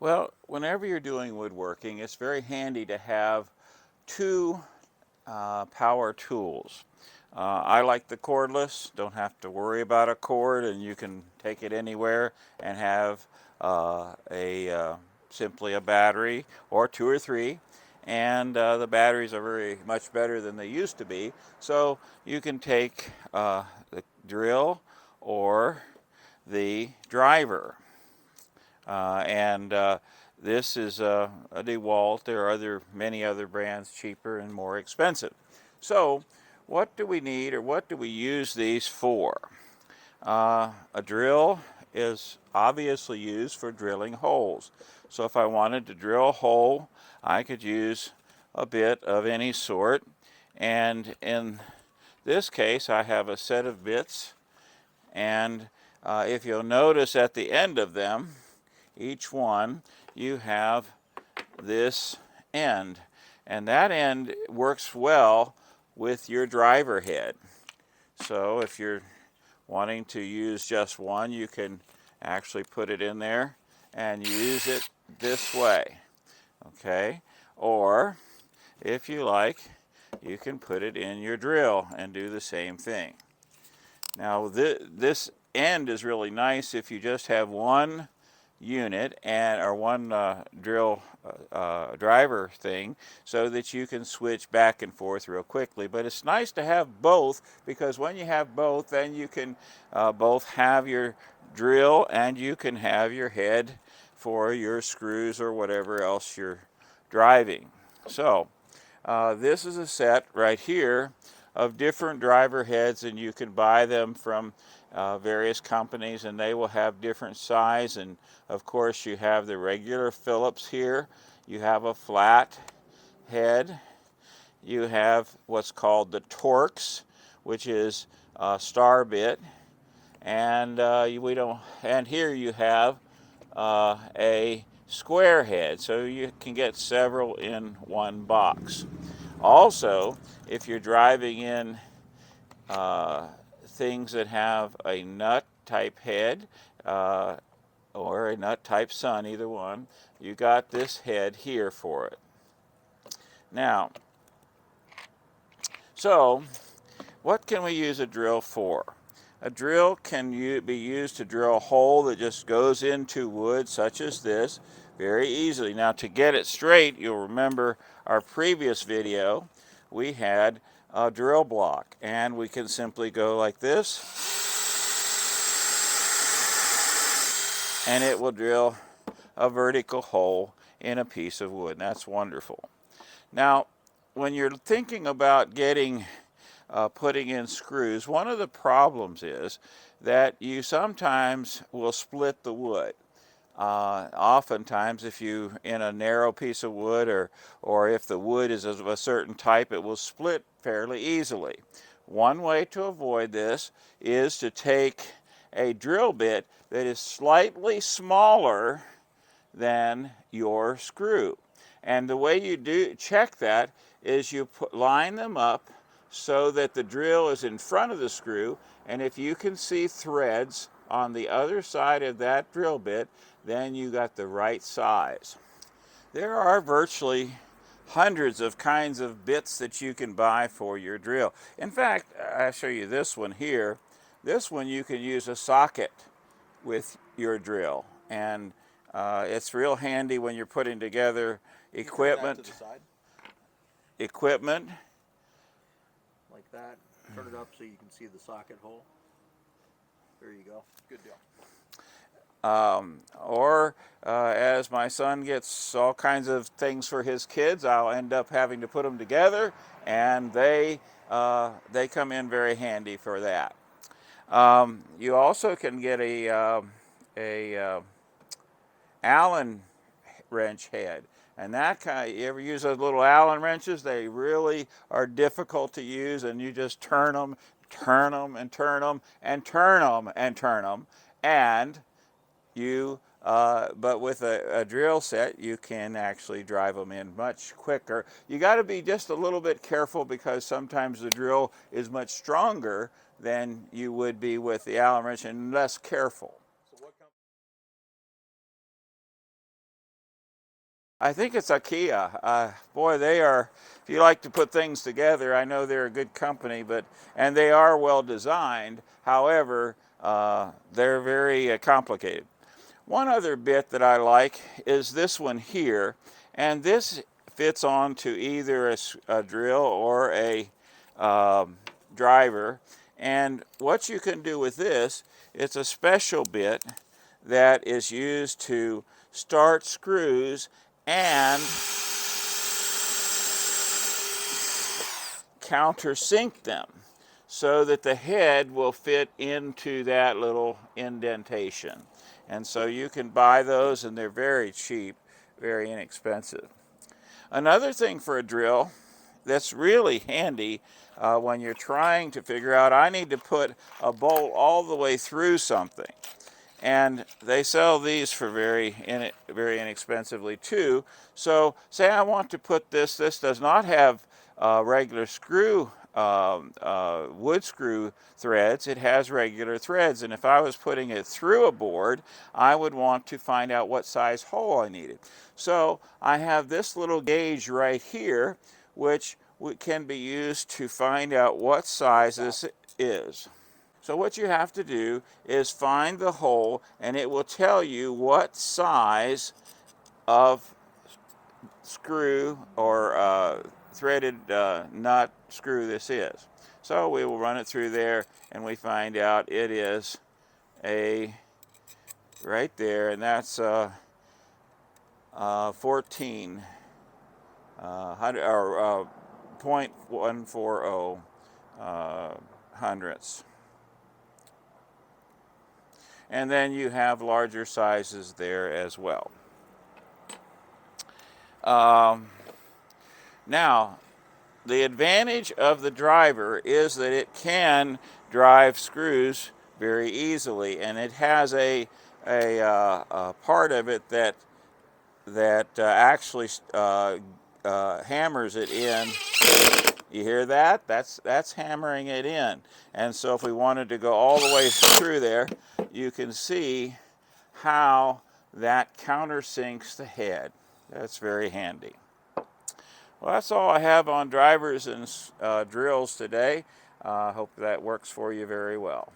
Well, whenever you're doing woodworking, it's very handy to have two power tools. I like the cordless, don't have to worry about a cord, and you can take it anywhere and have simply a battery or two or three. And the batteries are very much better than they used to be. So you can take the drill or the driver. And this is a DeWalt. There are many other brands cheaper and more expensive. So what do we need, or what do we use these for? A drill is obviously used for drilling holes. So if I wanted to drill a hole, I could use a bit of any sort. And in this case, I have a set of bits. And if you'll notice at the end of them, each one, you have this end. And that end works well with your driver head. So if you're wanting to use just one, you can actually put it in there and use it this way. Okay? Or if you like, you can put it in your drill and do the same thing. Now this end is really nice if you just have one unit or one drill driver thing, so that you can switch back and forth real quickly. But it's nice to have both, because when you have both, then you can both have your drill and you can have your head for your screws or whatever else you're driving. So this is a set right here of different driver heads, and you can buy them from various companies, and they will have different size. And of course you have the regular Phillips here, you have a flat head, you have what's called the Torx, which is a star bit, and and here you have a square head, so you can get several in one box. Also, if you're driving in things that have a nut type head or a nut type sun, either one, you got this head here for it. Now, so what can we use a drill for? A drill can be used to drill a hole that just goes into wood, such as this, very easily. Now, to get it straight, you'll remember our previous video, we had a drill block, and we can simply go like this, and it will drill a vertical hole in a piece of wood. That's wonderful. Now, when you're thinking about putting in screws, one of the problems is that you sometimes will split the wood. Oftentimes, if you in a narrow piece of wood, or if the wood is of a certain type, it will split fairly easily. One way to avoid this is to take a drill bit that is slightly smaller than your screw. And the way you check that is you line them up so that the drill is in front of the screw, and if you can see threads on the other side of that drill bit, then you got the right size. There are virtually hundreds of kinds of bits that you can buy for your drill. In fact, I'll show you this one here. This one you can use a socket with your drill, and it's real handy when you're putting together equipment. Equipment. Like that. Turn it up so you can see the socket hole. There you go. Good deal. Or as my son gets all kinds of things for his kids, I'll end up having to put them together, and they come in very handy for that. You also can get a Allen wrench head, and you ever use those little Allen wrenches? They really are difficult to use, and you just turn them, and turn them, and turn them, and turn them, and but with a drill set, you can actually drive them in much quicker. You got to be just a little bit careful, because sometimes the drill is much stronger than you would be with the Allen wrench, and less careful. I think it's IKEA. Boy, they are, if you like to put things together, I know they're a good company, and they are well designed. However, they're very complicated. One other bit that I like is this one here, and this fits onto either a drill or a driver. And what you can do with this, it's a special bit that is used to start screws and countersink them so that the head will fit into that little indentation. And so you can buy those, and they're very cheap, very inexpensive. Another thing for a drill that's really handy when you're trying to figure out, I need to put a bolt all the way through something. And they sell these for very inexpensively too. So say I want to put this does not have regular screw, wood screw threads. It has regular threads. And if I was putting it through a board, I would want to find out what size hole I needed. So I have this little gauge right here, which can be used to find out what size this is. So what you have to do is find the hole, and it will tell you what size of screw or threaded nut screw this is. So we will run it through there, and we find out it is right there, and that's 14 or 0.140 hundredths. And then you have larger sizes there as well. Now, the advantage of the driver is that it can drive screws very easily, and it has a part of it that actually hammers it in. You hear that? That's hammering it in. And so if we wanted to go all the way through there, you can see how that countersinks the head. That's very handy. Well, that's all I have on drivers and drills today. I hope that works for you very well.